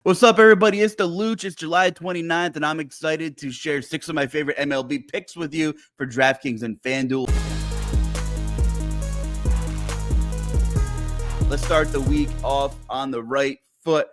What's up, everybody? It's DeLuuch. It's July 29th, and I'm excited to share 6 of my favorite MLB picks with you for DraftKings and FanDuel. Let's start the week off on the right foot.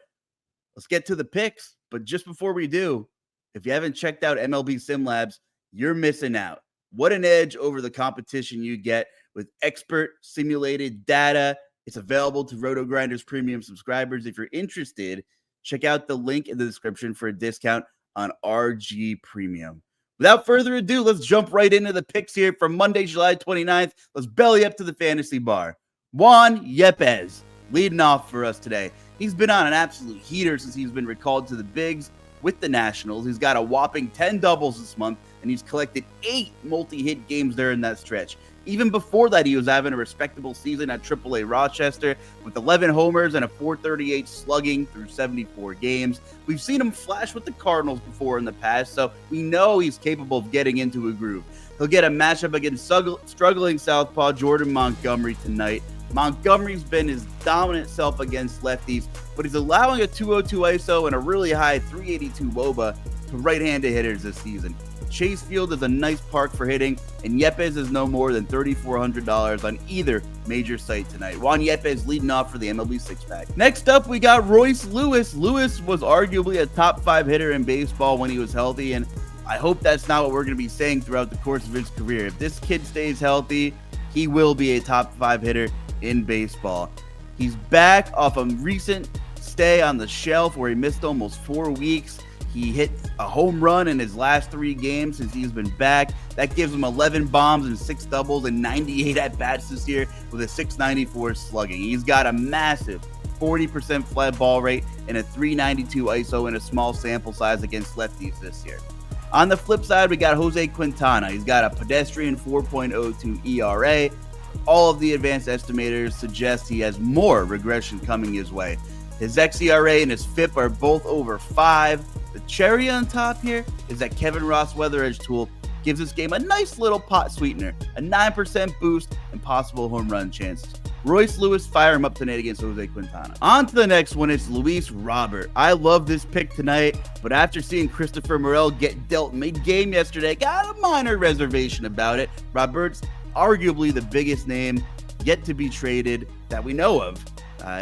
Let's get to the picks. But just before we do, if you haven't checked out MLB Sim Labs, you're missing out. What an edge over the competition you get with expert simulated data. It's available to RotoGrinders premium subscribers. If you're interested, check out the link in the description for a discount on RG Premium. Without further ado, let's jump right into the picks here for Monday, July 29th. Let's belly up to the fantasy bar. Juan Yepez leading off for us today. He's been on an absolute heater since he's been recalled to the bigs with the Nationals. He's got a whopping 10 doubles this month, and he's collected 8 multi-hit games during that stretch. Even before that, he was having a respectable season at AAA Rochester with 11 homers and a .438 slugging through 74 games. We've seen him flash with the Cardinals before in the past, so we know he's capable of getting into a groove. He'll get a matchup against struggling southpaw Jordan Montgomery tonight. Montgomery's been his dominant self against lefties, but he's allowing a 202 ISO and a really high 382 WOBA to right-handed hitters this season. Chase Field is a nice park for hitting, and Yepez is no more than $3,400 on either major site tonight. Juan Yepez leading off for the MLB six-pack. Next up, we got Royce Lewis. Lewis was arguably a top 5 hitter in baseball when he was healthy, and I hope that's not what we're going to be saying throughout the course of his career. If this kid stays healthy, he will be a top 5 hitter in baseball. He's back off a recent stay on the shelf where he missed almost 4 weeks. He hit a home run in his last 3 games since he's been back. That gives him 11 bombs and 6 doubles and 98 at-bats this year with a .694 slugging. He's got a massive 40% fly ball rate and a .392 ISO in a small sample size against lefties this year. On the flip side, we got Jose Quintana. He's got a pedestrian 4.02 ERA. All of the advanced estimators suggest he has more regression coming his way. His xERA and his FIP are both over 5. The cherry on top here is that Kevin Roth's Weather Edge tool gives this game a nice little pot sweetener, a 9% boost, and possible home run chances. Royce Lewis, fire him up tonight against Jose Quintana. On to the next one, it's Luis Robert. I love this pick tonight, but after seeing Christopher Morel get dealt mid-game yesterday, got a minor reservation about it. Robert's arguably the biggest name yet to be traded that we know of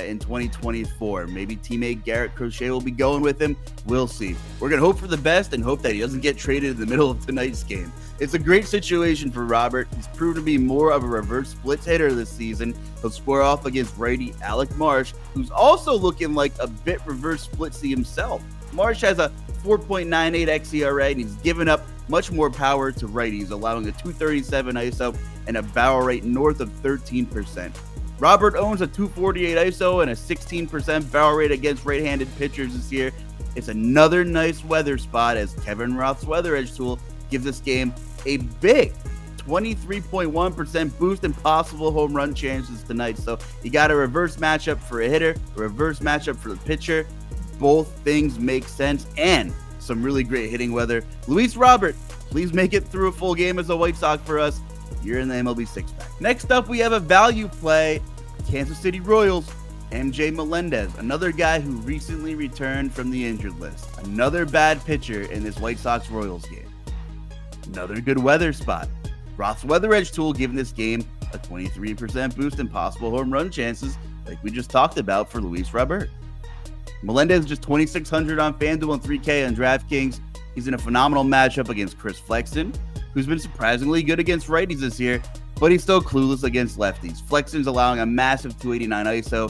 in 2024. Maybe teammate Garrett Crochet will be going with him. We'll see. We're going to hope for the best and hope that he doesn't get traded in the middle of tonight's game. It's a great situation for Robert. He's proven to be more of a reverse splits hitter this season. He'll square off against righty Alec Marsh, who's also looking like a bit reverse splitsy himself. Marsh has a 4.98 xERA, and he's given up much more power to righties, allowing a 237 ISO and a barrel rate north of 13%. Robert owns a 248 ISO and a 16% barrel rate against right-handed pitchers this year. It's another nice weather spot as Kevin Roth's Weather Edge tool gives this game a big 23.1% boost and possible home run chances tonight. So you got a reverse matchup for a hitter, a reverse matchup for the pitcher. Both things make sense and some really great hitting weather. Luis Robert, please make it through a full game as a White Sox for us. You're in the MLB six-pack. Next up, we have a value play. Kansas City Royals, MJ Melendez, another guy who recently returned from the injured list. Another bad pitcher in this White Sox-Royals game. Another good weather spot. Roth's Weather Edge tool giving this game a 23% boost in possible home run chances like we just talked about for Luis Robert. Melendez just 2,600 on FanDuel and 3K on DraftKings. He's in a phenomenal matchup against Chris Flexen, who's been surprisingly good against righties this year, but he's still clueless against lefties. Flexen's allowing a massive 289 ISO,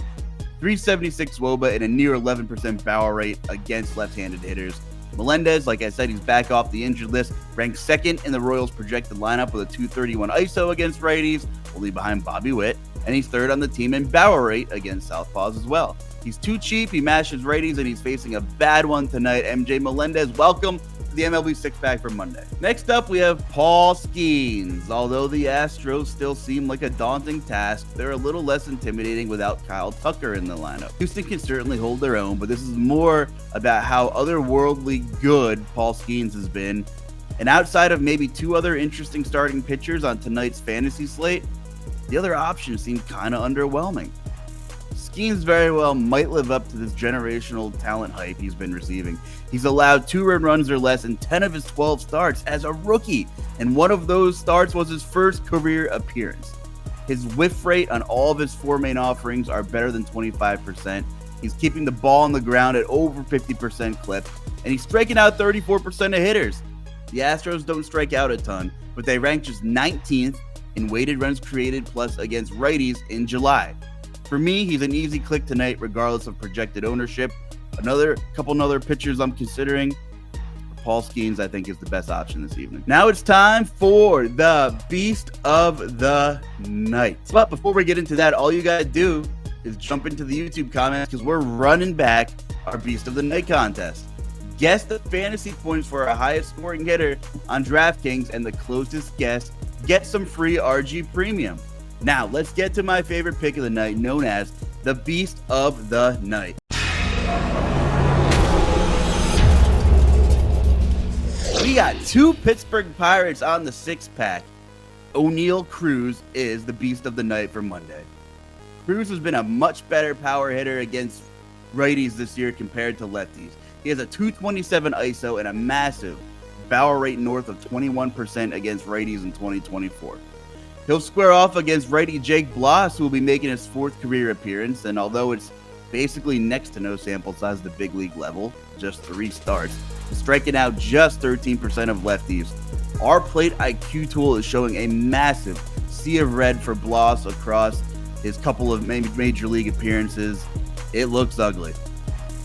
376 WOBA, and a near 11% barrel rate against left-handed hitters. Melendez, like I said, he's back off the injured list, ranked second in the Royals' projected lineup with a 231 ISO against righties, only behind Bobby Witt, and he's third on the team in barrel rate against southpaws as well. He's too cheap, he mashes righties, and he's facing a bad one tonight. MJ Melendez, welcome to the MLB six-pack for Monday. Next up, we have Paul Skeens. Although the Astros still seem like a daunting task, they're a little less intimidating without Kyle Tucker in the lineup. Houston can certainly hold their own, but this is more about how otherworldly good Paul Skeens has been. And outside of maybe 2 other interesting starting pitchers on tonight's fantasy slate, the other options seem kind of underwhelming. Skeens very well might live up to this generational talent hype he's been receiving. He's allowed 2 earned runs or less in 10 of his 12 starts as a rookie, and one of those starts was his first career appearance. His whiff rate on all of his 4 main offerings are better than 25%. He's keeping the ball on the ground at over 50% clip, and he's striking out 34% of hitters. The Astros don't strike out a ton, but they rank just 19th in weighted runs created plus against righties in July. For me, he's an easy click tonight, regardless of projected ownership. Another couple other pitchers I'm considering. Paul Skeens, I think, is the best option this evening. Now it's time for the Beast of the Night. But before we get into that, all you gotta do is jump into the YouTube comments because we're running back our Beast of the Night contest. Guess the fantasy points for our highest scoring hitter on DraftKings, and the closest guess gets some free RG Premium. Now, let's get to my favorite pick of the night, known as the Beast of the Night. We got 2 Pittsburgh Pirates on the 6-pack. ONeal Cruz is the Beast of the Night for Monday. Cruz has been a much better power hitter against righties this year compared to lefties. He has a 227 ISO and a massive barrel rate north of 21% against righties in 2024. He'll square off against righty Jake Bloss, who will be making his 4th career appearance, and although it's basically next to no sample size at the big league level, just 3 starts, he's striking out just 13% of lefties. Our plate IQ tool is showing a massive sea of red for Bloss across his couple of major league appearances. It looks ugly.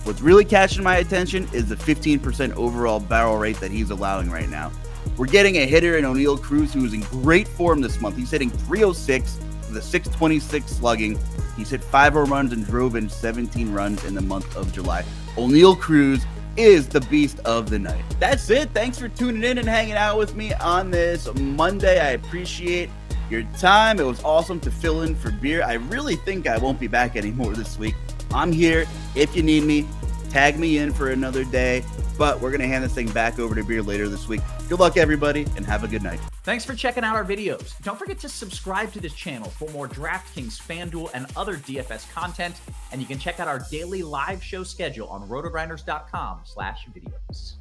What's really catching my attention is the 15% overall barrel rate that he's allowing right now. We're getting a hitter in ONeal Cruz who is in great form this month. He's hitting .306 with a .626 slugging. He's hit 5 home runs and drove in 17 runs in the month of July. ONeal Cruz is the Beast of the Night. That's it. Thanks for tuning in and hanging out with me on this Monday. I appreciate your time. It was awesome to fill in for beer. I really think I won't be back anymore this week. I'm here if you need me. Tag me in for another day, but we're going to hand this thing back over to beer later this week. Good luck, everybody, and have a good night. Thanks for checking out our videos. Don't forget to subscribe to this channel for more DraftKings, FanDuel, and other DFS content, and you can check out our daily live show schedule on RotoGrinders.com/videos.